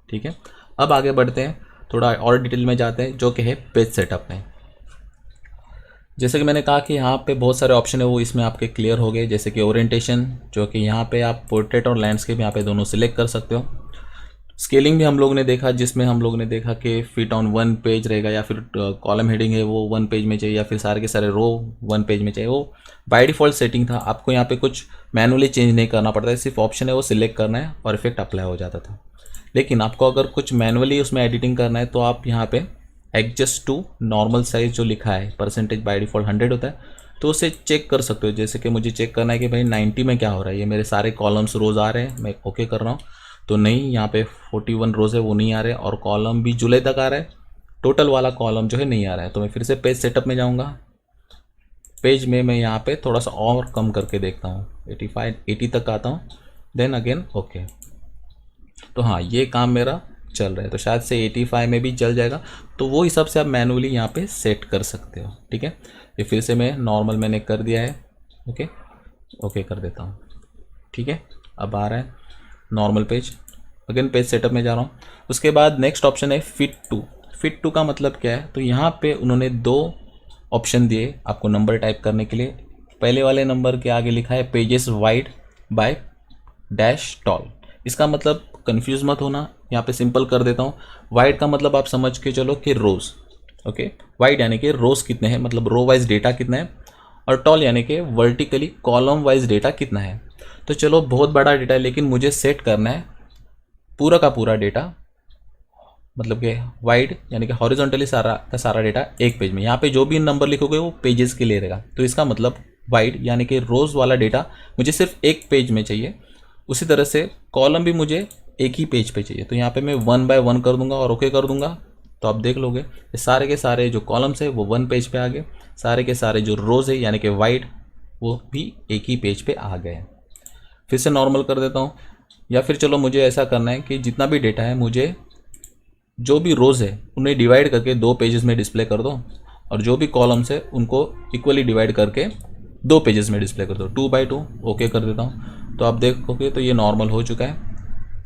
ठीक है, अब आगे बढ़ते हैं, थोड़ा और डिटेल में जाते हैं, जो कि है पेज सेटअप में। जैसे कि मैंने कहा कि यहाँ पे बहुत सारे ऑप्शन है वो इसमें आपके क्लियर हो गए। जैसे कि ओरिएंटेशन, जो कि यहाँ पे आप पोर्ट्रेट और लैंडस्केप यहाँ पे दोनों सिलेक्ट कर सकते हो। स्केलिंग भी हम लोग ने देखा, जिसमें हम लोग ने देखा कि फिट ऑन वन पेज रहेगा, या फिर कॉलम हेडिंग है वो वन पेज में चाहिए, या फिर सारे के सारे रो वन पेज में चाहिए। वो बाय डिफ़ॉल्ट सेटिंग था, आपको यहाँ पे कुछ मैनुअली चेंज नहीं करना पड़ता है, सिर्फ ऑप्शन है वो सिलेक्ट करना है और इफेक्ट अप्लाई हो जाता था। लेकिन आपको अगर कुछ मैनुअली उसमें एडिटिंग करना है तो आप यहाँ पे एडजस्ट टू नॉर्मल साइज जो लिखा है, परसेंटेज बाय डिफ़ॉल्ट 100 होता है, तो उसे चेक कर सकते हो। जैसे कि मुझे चेक करना है कि भाई 90 में क्या हो रहा है, ये मेरे सारे कॉलम्स रोज़ आ रहे हैं, मैं ओके कर रहा हूँ तो नहीं, यहाँ पे 41 रोज़ है वो नहीं आ रहे, और कॉलम भी जुलाई तक आ रहा है, टोटल वाला कॉलम जो है नहीं आ रहा है। तो मैं फिर से पेज सेटअप में जाऊँगा, पेज में मैं यहाँ पे थोड़ा सा और कम करके देखता हूँ, 80 तक आता हूँ, देन अगेन ओके। तो हाँ, ये काम मेरा चल रहा है, तो शायद से 85 में भी चल जाएगा। तो वो हिसाब से आप मैनुअली यहाँ पे सेट कर सकते हो। ठीक है, ये फिर से मैं नॉर्मल मैंने कर दिया है, ओके ओके कर देता हूँ। ठीक है, अब आ रहा है normal page, again page setup में जा रहा हूँ। उसके बाद नेक्स्ट ऑप्शन है फिट टू। फिट टू का मतलब क्या है, तो यहाँ पे उन्होंने दो ऑप्शन दिए आपको नंबर टाइप करने के लिए। पहले वाले नंबर के आगे लिखा है pages wide by dash tall. इसका मतलब कंफ्यूज मत होना, यहाँ पे सिंपल कर देता हूँ। वाइड का मतलब आप समझ के चलो कि रोज़, ओके, वाइड यानी कि रोज़ कितने हैं, मतलब रो वाइज डेटा कितना है, और टॉल यानी कि वर्टिकली कॉलम वाइज डेटा कितना है। तो चलो बहुत बड़ा डेटा है, लेकिन मुझे सेट करना है पूरा का पूरा डेटा, मतलब कि वाइड यानी कि हॉरिजॉन्टली सारा का सारा डेटा एक पेज में। यहाँ पे जो भी नंबर लिखोगे वो पेजेस के लिए रहेगा, तो इसका मतलब वाइड यानी कि रोज़ वाला डेटा मुझे सिर्फ एक पेज में चाहिए। उसी तरह से कॉलम भी मुझे एक ही पेज पे चाहिए, तो यहाँ पे मैं 1 बाय 1 कर दूंगा और ओके कर दूंगा। तो आप देख लोगे ये सारे के सारे जो कॉलम्स है वो 1 पेज पे आ गए, सारे के सारे जो रोज़ है यानी कि वाइड वो भी एक ही पेज पे आ गए। फिर से नॉर्मल कर देता हूँ, या फिर चलो मुझे ऐसा करना है कि जितना भी डेटा है मुझे जो भी रोज़ है उन्हें डिवाइड करके 2 पेजेस में डिस्प्ले कर दो, और जो भी कॉलम्स है उनको इक्वली डिवाइड करके 2 पेजेस में डिस्प्ले कर दो, 2 बाई 2। ओके कर देता हूँ, तो आप देखोगे तो ये नॉर्मल हो चुका है,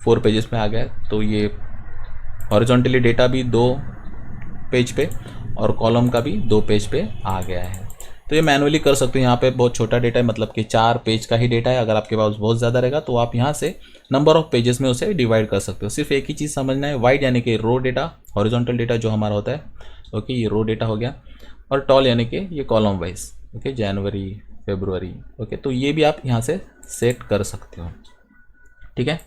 4 पेजेस में आ गया है। तो ये हॉरिजॉन्टली डेटा भी 2 पेज पे और कॉलम का भी 2 पेज पे आ गया है। तो ये मैनुअली कर सकते हो। यहाँ पे बहुत छोटा डेटा है, मतलब कि 4 पेज का ही डेटा है। अगर आपके पास बहुत ज़्यादा रहेगा तो आप यहाँ से नंबर ऑफ पेजेस में उसे डिवाइड कर सकते हो। सिर्फ एक ही चीज़ समझना है, वाइड यानी कि रो डेटा, हॉरिजॉन्टल डेटा जो हमारा होता है, ओके, ये रो डेटा हो गया, और टॉल यानी कि ये कॉलम वाइज, ओके, जनवरी फरवरी, ओके। तो ये भी आप यहाँ से सेट कर सकते हो। ठीक है,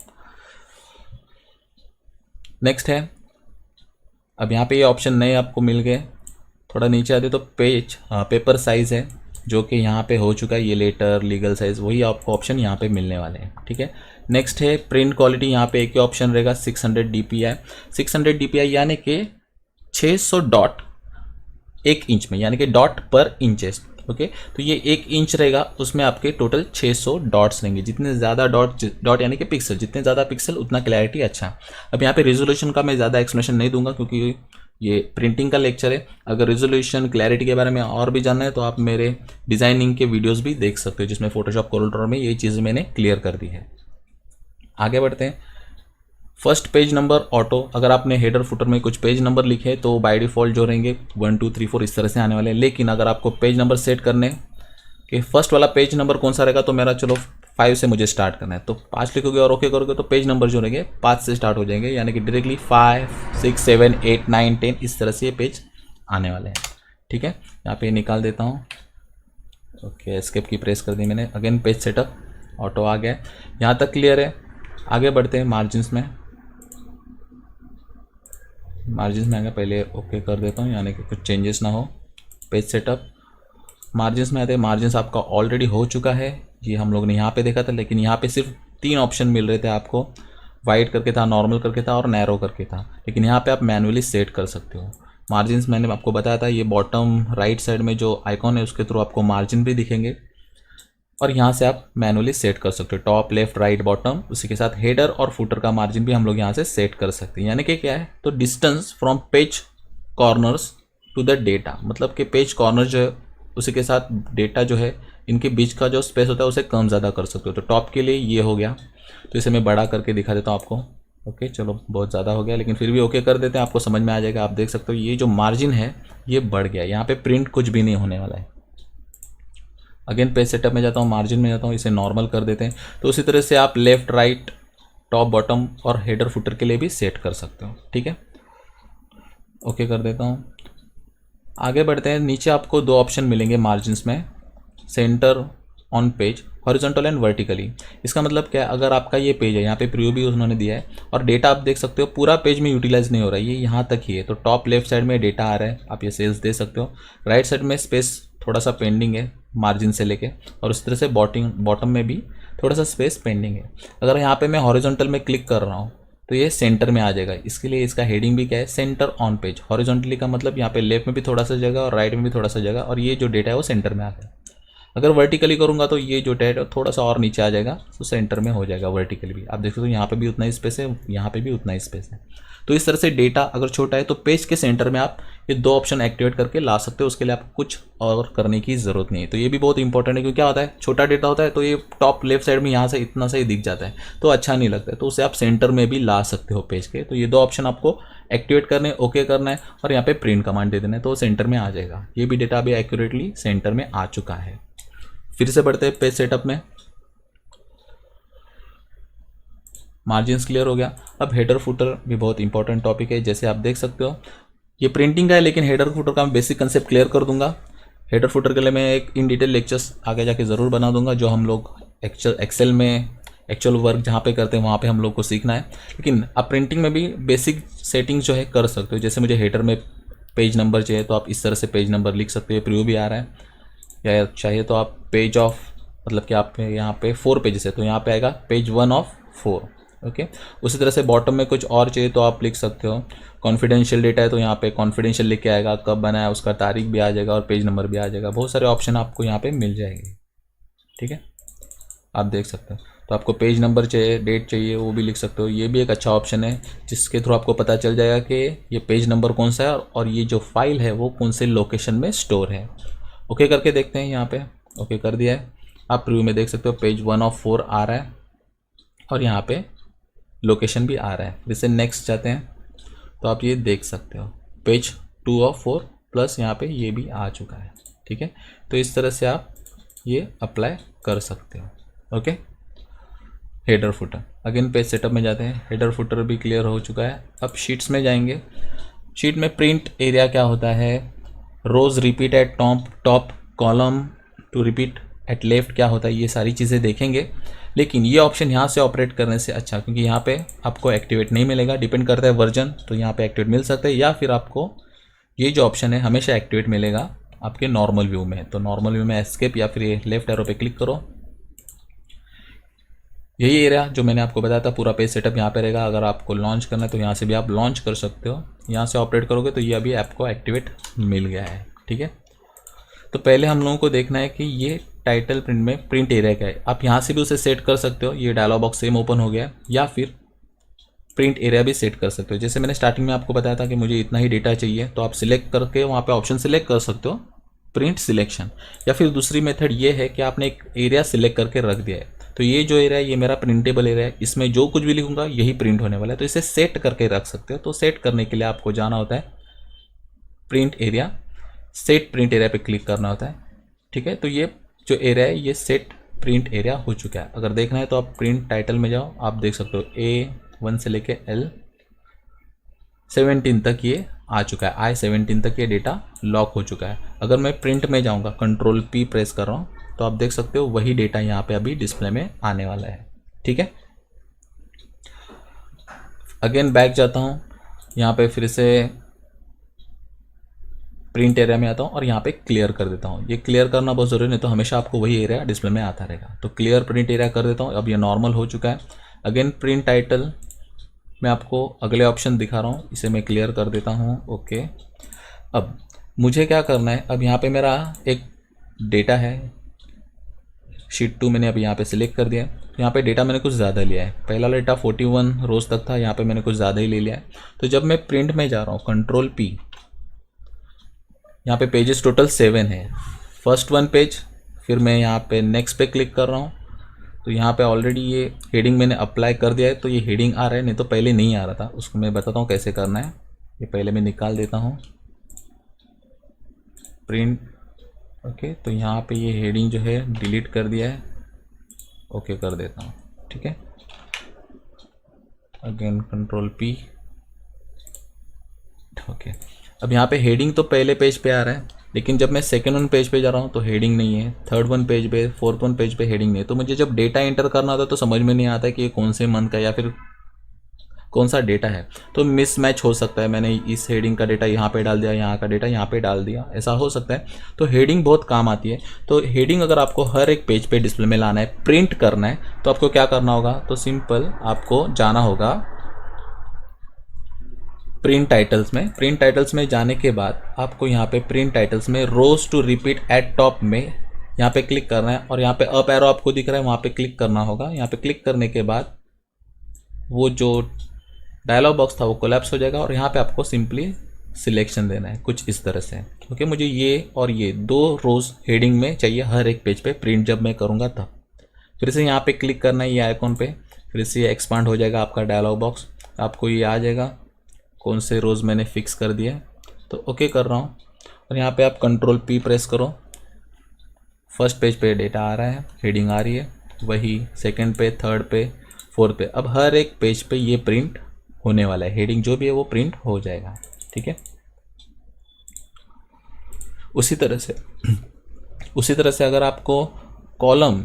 नेक्स्ट है, अब यहाँ पे ये ऑप्शन नए आपको मिल गए। थोड़ा नीचे आते तो पेज पेपर साइज़ है, जो कि यहाँ पे हो चुका है, ये लेटर लीगल साइज़, वही आपको ऑप्शन यहाँ पे मिलने वाले हैं। ठीक है, नेक्स्ट है प्रिंट क्वालिटी। यहाँ पे एक ही ऑप्शन रहेगा 600 DPI। 600 DPI यानी कि 600 डॉट 1 इंच में, यानी कि डॉट पर इंचेस, ओके। तो ये 1 इंच रहेगा, उसमें आपके टोटल 600 डॉट्स रहेंगे। जितने ज़्यादा डॉट यानी कि पिक्सल, जितने ज़्यादा पिक्सल उतना क्लैरिटी अच्छा। अब यहाँ पे रेजोल्यूशन का मैं ज़्यादा एक्सप्लेनेशन नहीं दूंगा, क्योंकि ये प्रिंटिंग का लेक्चर है। अगर रेजोल्यूशन क्लैरिटी के बारे में और भी जानना है तो आप मेरे डिज़ाइनिंग के वीडियोस भी देख सकते हो, जिसमें फोटोशॉप कोरल में ये चीज़ मैंने क्लियर कर दी है। आगे बढ़ते हैं, फर्स्ट पेज नंबर ऑटो। अगर आपने हेडर फुटर में कुछ पेज नंबर लिखे तो बाय डिफ़ॉल्ट जो रहेंगे 1 2 3 4 इस तरह से आने वाले हैं। लेकिन अगर आपको पेज नंबर सेट करने कि फर्स्ट वाला पेज नंबर कौन सा रहेगा, तो मेरा चलो 5 से मुझे स्टार्ट करना है, तो 5 लिखोगे और ओके करोगे तो पेज नंबर जो रहेंगे 5 से स्टार्ट हो जाएंगे, यानी कि डायरेक्टली 5 6 7 8 9 10 इस तरह से ये पेज आने वाले हैं। ठीक है, यहाँ पे निकाल देता हूँ, ओके, एस्केप की प्रेस कर दी मैंने। अगेन पेज सेटअप ऑटो आ गया, यहाँ तक क्लियर है। आगे बढ़ते हैं मार्जिन्स में। मार्जिन में आएगा, पहले ओके कर देता हूँ, यानी कि कुछ चेंजेस ना हो। पेज सेटअप, मार्जिन में आते हैं। मार्जिन आपका ऑलरेडी हो चुका है, ये हम लोग ने यहाँ पे देखा था, लेकिन यहाँ पे सिर्फ 3 ऑप्शन मिल रहे थे आपको, वाइड करके था, नॉर्मल करके था और नैरो करके था, लेकिन यहाँ पे आप मैनुअली सेट कर सकते हो। मार्जिन मैंने आपको बताया था, ये बॉटम राइट साइड में जो आइकॉन है उसके थ्रू आपको मार्जिन भी दिखेंगे और यहाँ से आप मैनुअली सेट कर सकते हो, टॉप लेफ्ट राइट बॉटम। उसी के साथ हेडर और फुटर का मार्जिन भी हम लोग यहाँ से सेट कर सकते हैं। यानी कि क्या है, तो distance from page corners to the data, मतलब कि पेज कॉर्नर जो है उसी के साथ डेटा जो है इनके बीच का जो स्पेस होता है उसे कम ज़्यादा कर सकते हो। तो टॉप के लिए ये हो गया, तो इसे मैं बड़ा करके दिखा देता हूँ आपको। ओके चलो, बहुत ज़्यादा हो गया, लेकिन फिर भी ओके कर देते हैं, आपको समझ में आ जाएगा। आप देख सकते हो ये जो मार्जिन है ये बढ़ गया, यहाँ पे प्रिंट कुछ भी नहीं होने वाला है। अगेन पेज सेटअप में जाता हूँ, मार्जिन में जाता हूँ, इसे नॉर्मल कर देते हैं। तो उसी तरह से आप लेफ्ट राइट टॉप बॉटम और हेडर फुटर के लिए भी सेट कर सकते हो। ठीक है, ओके कर देता हूँ। आगे बढ़ते हैं, नीचे आपको 2 ऑप्शन मिलेंगे मार्जिन्स में, centre on page, horizontal and vertically. इसका मतलब क्या है, अगर आपका ये पेज है, यहाँ पे प्रीव्यू भी उन्होंने दिया है और डेटा आप देख सकते हो पूरा पेज में यूटिलाइज नहीं हो रहा है, ये यहाँ तक ही है। तो टॉप लेफ्ट साइड में डेटा आ रहा है, आप ये सेल्स दे सकते हो। राइट साइड में स्पेस थोड़ा सा पेंडिंग है मार्जिन से लेके, और उस तरह से बॉटम में भी थोड़ा सा स्पेस पेंडिंग है। अगर यहाँ पे मैं हॉरिजॉन्टल में क्लिक कर रहा हूँ तो ये सेंटर में आ जाएगा। इसके लिए इसका हेडिंग भी क्या है, सेंटर ऑन पेज। हॉरिजॉन्टली का मतलब यहाँ पे लेफ्ट में भी थोड़ा सा जगह और राइट में भी थोड़ा सा जगह, और ये जो डेटा है वो सेंटर में आ गया। अगर वर्टिकली करूँगा तो ये जो डेटा थोड़ा सा और नीचे आ जाएगा, तो सेंटर में हो जाएगा वर्टिकली भी। आप देख सकते हो यहाँ पे भी उतना ही स्पेस है, यहाँ पे भी उतना ही स्पेस है। तो इस तरह से डेटा अगर छोटा है तो पेज के सेंटर में आप ये 2 ऑप्शन एक्टिवेट करके ला सकते हो। उसके लिए आपको कुछ और करने की ज़रूरत नहीं है। तो ये भी बहुत इंपॉर्टेंट है, क्योंकि क्या होता है, छोटा डेटा होता है तो ये टॉप लेफ्ट साइड में यहाँ से इतना सा ही दिख जाता है, तो अच्छा नहीं लगता है। तो उसे आप सेंटर में भी ला सकते हो पेज के। तो ये 2 ऑप्शन आपको एक्टिवेट करने, ओके करना है और यहाँ पे प्रिंट कमांड दे देना है, तो सेंटर में आ जाएगा। ये भी डेटा अभी एक्यूरेटली सेंटर में आ चुका है। फिर से बढ़ते हैं पेज सेटअप में, मार्जिन्स क्लियर हो गया। अब हेडर फुटर भी बहुत इंपॉर्टेंट टॉपिक है। जैसे आप देख सकते हो ये प्रिंटिंग का है, लेकिन हेडर फुटर का मैं बेसिक कंसेप्ट क्लियर कर दूंगा। हेडर फुटर के लिए मैं एक इन डिटेल लेक्चर्स आगे जाके ज़रूर बना दूंगा, जो हम लोग एक्सेल में एक्चुअल वर्क जहाँ पे करते हैं वहाँ पे हम लोग को सीखना है। लेकिन आप प्रिंटिंग में भी बेसिक सेटिंग्स जो है कर सकते हो। जैसे मुझे हेडर में पेज नंबर चाहिए तो आप इस तरह से पेज नंबर लिख सकते हो, प्रीव्यू भी आ रहा है। या चाहिए तो आप पेज ऑफ, मतलब कि आप यहाँ पे 4 पेजेस है तो यहाँ पे आएगा पेज 1 ऑफ 4। ओके, उसी तरह से बॉटम में कुछ और चाहिए तो आप लिख सकते हो। कॉन्फिडेंशियल डेटा है तो यहाँ पे कॉन्फिडेंशियल लिख के आएगा, कब बना है उसका तारीख भी आ जाएगा और पेज नंबर भी आ जाएगा। बहुत सारे ऑप्शन आपको यहाँ पे मिल जाएंगे। ठीक है, आप देख सकते हो। तो आपको पेज नंबर चाहिए, डेट चाहिए, वो भी लिख सकते हो। ये भी एक अच्छा ऑप्शन है जिसके थ्रू आपको पता चल जाएगा कि ये पेज नंबर कौन सा है और ये जो फाइल है वो कौन से लोकेशन में स्टोर है। ओके करके देखते हैं, यहाँ पे ओके कर दिया है। आप प्रीव्यू में देख सकते हो पेज 1 ऑफ 4 आ रहा है और यहाँ पे लोकेशन भी आ रहा है। जैसे नेक्स्ट जाते हैं तो आप ये देख सकते हो पेज 2 ऑफ 4 प्लस यहाँ पे ये भी आ चुका है। ठीक है, तो इस तरह से आप ये अप्लाई कर सकते हो। Okay, header footer. Again page setup में जाते हैं, हेडर फुटर भी क्लियर हो चुका है। अब शीट्स में जाएंगे। शीट में प्रिंट एरिया क्या होता है, rows repeat at top, column to repeat at left क्या होता है, ये सारी चीज़ें देखेंगे। लेकिन ये ऑप्शन यहाँ से ऑपरेट करने से अच्छा, क्योंकि यहाँ पे आपको एक्टिवेट नहीं मिलेगा, डिपेंड करता है वर्जन, तो यहाँ पे एक्टिवेट मिल सकता है या फिर आपको ये जो ऑप्शन है हमेशा एक्टिवेट मिलेगा आपके नॉर्मल व्यू में। तो नॉर्मल व्यू में एस्केप या फिर ये लेफ्ट एरो पे क्लिक करो। यही एरिया जो मैंने आपको बताया था, पूरा पेज सेटअप यहाँ पे रहेगा। अगर आपको लॉन्च करना है तो यहाँ से भी आप लॉन्च कर सकते हो। यहाँ से ऑपरेट करोगे तो ये अभी आपको एक्टिवेट मिल गया है। ठीक है, तो पहले हम लोगों को देखना है कि ये टाइटल प्रिंट में प्रिंट एरिया क्या है। आप यहाँ से भी उसे सेट कर सकते हो, ये डायलॉग बॉक्स सेम ओपन हो गया, या फिर प्रिंट एरिया भी सेट कर सकते हो। जैसे मैंने स्टार्टिंग में आपको बताया था कि मुझे इतना ही डेटा चाहिए, तो आप सिलेक्ट करके वहाँ पे ऑप्शन सिलेक्ट कर सकते हो, प्रिंट सिलेक्शन। या फिर दूसरी मेथड ये है कि आपने एक एरिया सिलेक्ट करके रख दिया है, तो ये जो एरिया है ये मेरा प्रिंटेबल एरिया है, इसमें जो कुछ भी लिखूंगा यही प्रिंट होने वाला है। तो इसे सेट करके रख सकते हो। तो सेट करने के लिए आपको जाना होता है print area, set print area पे क्लिक करना होता है। ठीक है, तो ये जो एरिया है ये सेट प्रिंट एरिया हो चुका है। अगर देखना है तो आप प्रिंट टाइटल में जाओ, आप देख सकते हो A1 से लेके L17 तक ये आ चुका है, I17 तक ये डेटा लॉक हो चुका है। अगर मैं प्रिंट में जाऊंगा, Ctrl+P प्रेस कर रहा हूँ, तो आप देख सकते हो वही डेटा यहाँ पे अभी डिस्प्ले में आने वाला है। ठीक है, अगेन बैक जाता हूँ। यहाँ पे फिर से प्रिंट एरिया में आता हूँ और यहाँ पे क्लियर कर देता हूँ। ये क्लियर करना बहुत ज़रूरी, नहीं तो हमेशा आपको वही एरिया डिस्प्ले में आता रहेगा। तो क्लियर प्रिंट एरिया कर देता हूँ। अब ये नॉर्मल हो चुका है। अगेन प्रिंट टाइटल मैं आपको अगले ऑप्शन दिखा रहा हूँ, इसे मैं क्लियर कर देता हूँ। ओके, अब मुझे क्या करना है, अब यहाँ पे मेरा एक डेटा है, शीट 2 मैंने अभी यहाँ पे सिलेक्ट कर दिया है। यहाँ पे डेटा मैंने कुछ ज़्यादा लिया है, पहला डेटा 41 रोज तक था, यहाँ पे मैंने कुछ ज़्यादा ही ले लिया है। तो जब मैं प्रिंट में जा रहा हूँ, कंट्रोल P, यहाँ पे पेजेस टोटल 7 है, फर्स्ट 1 पेज, फिर मैं यहाँ पे नेक्स्ट पे क्लिक कर रहा हूँ। तो यहाँ पे ऑलरेडी ये हेडिंग मैंने अप्लाई कर दिया है, तो ये हेडिंग आ रहा है, नहीं तो पहले नहीं आ रहा था। उसको मैं बताता हूँ कैसे करना है। ये पहले मैं निकाल देता हूँ प्रिंट। ओके, तो यहाँ पे ये हेडिंग जो है डिलीट कर दिया है। ओके कर देता हूँ, ठीक है। Again control P। ओके, अब यहाँ पे हेडिंग तो पहले पेज पे आ रहा है, लेकिन जब मैं सेकंड 1 पेज पे जा रहा हूँ तो हेडिंग नहीं है, थर्ड 1 पेज पे, फोर्थ 1 पेज पे हेडिंग नहीं है। तो मुझे जब डेटा एंटर करना होता है तो समझ में नहीं आता है कि ये कौन से मंथ का या फिर कौन सा डेटा है, तो मिसमैच हो सकता है। मैंने इस हेडिंग का डेटा यहाँ पे डाल दिया, यहाँ का डेटा यहाँ पे डाल दिया, ऐसा हो सकता है। तो हेडिंग बहुत काम आती है। तो हेडिंग अगर आपको हर एक पेज पे डिस्प्ले में लाना है, प्रिंट करना है, तो आपको क्या करना होगा, तो सिंपल आपको जाना होगा प्रिंट टाइटल्स में। प्रिंट टाइटल्स में जाने के बाद आपको यहाँ पे प्रिंट टाइटल्स में रोज टू रिपीट एट टॉप में यहाँ पे क्लिक करना है, और यहाँ पे अप एरो आपको दिख रहा है, वहाँ पे क्लिक करना होगा। यहाँ पे क्लिक करने के बाद वो जो डायलॉग बॉक्स था वो कोलैप्स हो जाएगा, और यहाँ पे आपको सिंपली सिलेक्शन देना है कुछ इस तरह से। ओके, मुझे ये और ये 2 रोज हेडिंग में चाहिए हर एक पेज पे प्रिंट जब मैं करूँगा तब। फिर से यहाँ पे क्लिक करना है ये आइकॉन पे, फिर से ये एक्सपांड हो जाएगा आपका डायलॉग बॉक्स, आपको ये आ जाएगा कौन से रोज़ मैंने फिक्स कर दिया। तो ओके कर रहा हूँ, और यहाँ पे आप कंट्रोल P प्रेस करो। फर्स्ट पेज पे डेटा आ रहा है, हेडिंग आ रही है, वही सेकंड पे, थर्ड पे, फोर्थ पे। अब हर एक पेज पे ये प्रिंट होने वाला है, हेडिंग जो भी है वो प्रिंट हो जाएगा, ठीक है। उसी तरह से अगर आपको कॉलम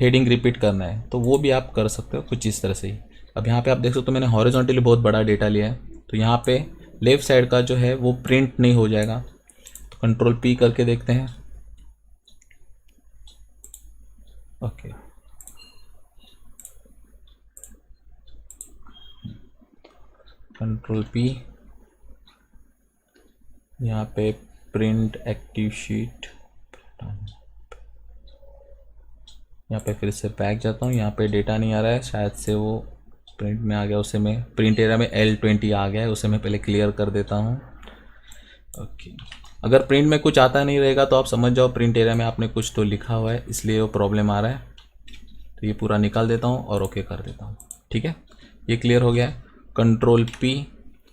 हेडिंग रिपीट करना है तो वो भी आप कर सकते हो कुछ इस तरह से ही। अब यहाँ पे आप देख सकते हो मैंने हॉरिजॉन्टली बहुत बड़ा डेटा लिया है, तो यहाँ पे लेफ्ट साइड का जो है वो प्रिंट नहीं हो जाएगा। तो कंट्रोल P करके देखते हैं। ओके, कंट्रोल P, यहाँ पे प्रिंट एक्टिव शीट, यहाँ पे फिर से बैक जाता हूँ। यहाँ पे डेटा नहीं आ रहा है, शायद से वो प्रिंट में आ गया, उसे मैं प्रिंट एरिया में L20 आ गया है, उसे मैं पहले क्लियर कर देता हूँ। ओके, अगर प्रिंट में कुछ आता नहीं रहेगा तो आप समझ जाओ प्रिंट एरिया में आपने कुछ तो लिखा हुआ है, इसलिए वो प्रॉब्लम आ रहा है। तो ये पूरा निकाल देता हूँ और ओके कर देता हूँ, ठीक है। ये क्लियर हो गया है। कंट्रोल P,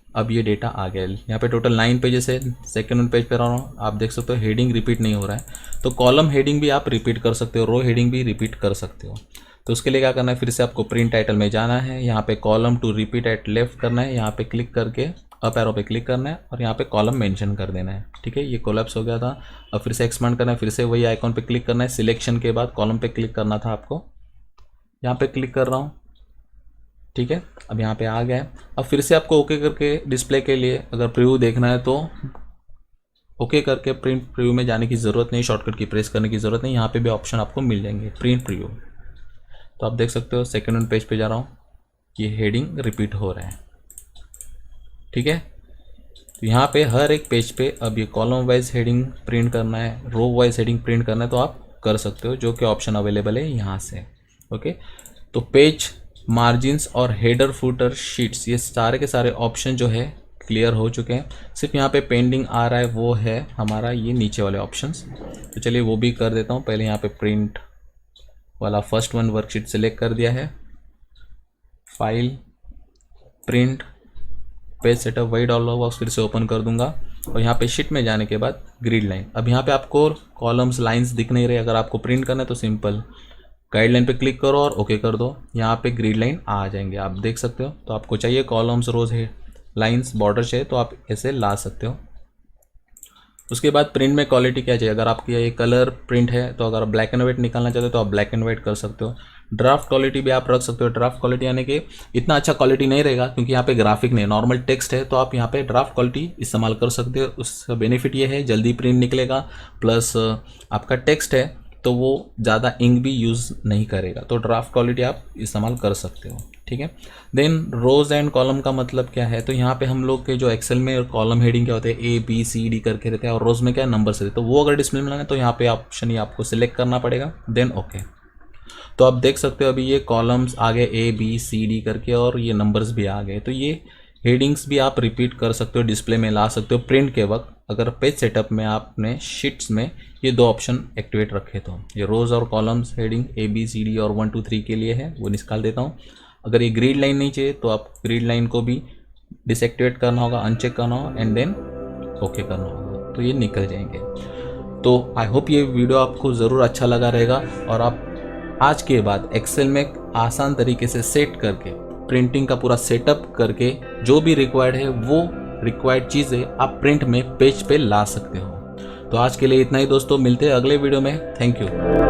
अब ये डेटा आ गया। यहाँ पे टोटल 9 पेजेस है, सेकंड 1 पेज पे रह रहा हूँ, आप देख सकते हो हेडिंग रिपीट नहीं हो रहा है। तो कॉलम हेडिंग भी आप रिपीट कर सकते हो, रो हेडिंग भी रिपीट कर सकते हो। तो उसके लिए क्या करना है, फिर से आपको प्रिंट टाइटल में जाना है, यहाँ पे column to repeat at left करना है, यहाँ पे क्लिक करके अप एरो पे क्लिक करना है और यहाँ पे कॉलम मेंशन कर देना है, ठीक है। ये कोलैप्स हो गया था, अब फिर से एक्सपांड करना है, फिर से वही आइकॉन पे क्लिक करना है, सिलेक्शन के बाद कॉलम पे क्लिक करना था आपको, यहाँ पे क्लिक कर रहा हूँ, ठीक है। अब यहाँ पे आ गया है। अब फिर से आपको ओके करके डिस्प्ले के लिए अगर प्रीव्यू देखना है तो ओके करके प्रिंट प्रीव्यू में जाने की ज़रूरत नहीं, शॉर्टकट की प्रेस करने की ज़रूरत नहीं, यहाँ पे भी ऑप्शन आपको मिल जाएंगे प्रिंट प्रीव्यू। तो आप देख सकते हो सेकंड 1 पेज पे जा रहा हूँ, ये हेडिंग रिपीट हो रहा है, ठीक है। तो यहाँ पे हर एक पेज पे अब ये कॉलम वाइज हेडिंग प्रिंट करना है, रो वाइज हेडिंग प्रिंट करना है, तो आप कर सकते हो, जो कि ऑप्शन अवेलेबल है यहाँ से। ओके, तो पेज मार्जिन्स और हेडर फुटर शीट्स, ये सारे के सारे ऑप्शन जो है क्लियर हो चुके हैं। सिर्फ यहाँ पे पेंडिंग आ रहा है वो है हमारा ये नीचे वाले ऑप्शंस। तो चलिए वो भी कर देता हूँ। पहले यहाँ पे प्रिंट वाला फर्स्ट 1 वर्कशीट सेलेक्ट कर दिया है, फाइल, प्रिंट, पेज सेटअप, वही डायलॉग बॉक्स फिर से ओपन कर दूंगा, और यहाँ पे शीट में जाने के बाद ग्रिड लाइन। अब यहाँ पे आपको कॉलम्स लाइंस दिख नहीं रहे, अगर आपको प्रिंट करना है तो सिंपल गाइडलाइन पे क्लिक करो और ओके कर दो, यहाँ पे ग्रिड लाइन आ जाएंगे, आप देख सकते हो। तो आपको चाहिए कॉलम्स, रोज है, लाइंस, बॉर्डर चाहिए तो आप ऐसे ला सकते हो। उसके बाद प्रिंट में क्वालिटी क्या चाहिए, अगर आपकी ये कलर प्रिंट है तो अगर ब्लैक एंड वाइट निकालना चाहते हो तो आप ब्लैक एंड वाइट कर सकते हो। ड्राफ्ट क्वालिटी भी आप रख सकते हो। ड्राफ्ट क्वालिटी यानी कि इतना अच्छा क्वालिटी नहीं रहेगा क्योंकि यहाँ पे ग्राफिक नहीं, नॉर्मल टेक्स्ट है, तो आप यहाँ पे ड्राफ्ट क्वालिटी इस्तेमाल कर सकते हो। उसका बेनिफिट ये है जल्दी प्रिंट निकलेगा, प्लस आपका टेक्स्ट है तो वो ज़्यादा इंक भी यूज़ नहीं करेगा, तो ड्राफ्ट क्वालिटी आप इस्तेमाल कर सकते हो, ठीक है। देन रोज एंड कॉलम का मतलब क्या है, तो यहाँ पे हम लोग के जो एक्सेल में कॉलम हेडिंग क्या होते हैं ABCD करके रहते हैं, और रोज में क्या नंबर्स रहते हैं, तो वो अगर डिस्प्ले में लाना है तो यहाँ पे ऑप्शन ये आपको सिलेक्ट करना पड़ेगा, देन ओके। तो आप देख सकते हो अभी ये कॉलम्स आ गए ABCD करके और ये नंबर्स भी आ गए। तो ये हेडिंग्स भी आप रिपीट कर सकते हो, डिस्प्ले में ला सकते हो प्रिंट के वक्त। अगर पेज सेटअप में आपने शीट्स में ये दो ऑप्शन एक्टिवेट रखे तो ये रोज और कॉलम्स हेडिंग ABCD और 1 2 3 के लिए है, वो निकाल देता हूँ। अगर ये ग्रिड लाइन नहीं चाहिए तो आप ग्रिड लाइन को भी डिसएक्टिवेट करना होगा, अनचेक करना होगा एंड देन ओके करना होगा, तो ये निकल जाएंगे। तो आई होप ये वीडियो आपको ज़रूर अच्छा लगा रहेगा और आप आज के बाद एक्सेल में आसान तरीके से सेट करके प्रिंटिंग का पूरा सेटअप करके जो भी रिक्वायर्ड है वो रिक्वायर्ड चीज़ें आप प्रिंट में पेज पे ला सकते हो। तो आज के लिए इतना ही दोस्तों, मिलते हैं अगले वीडियो में। Thank you.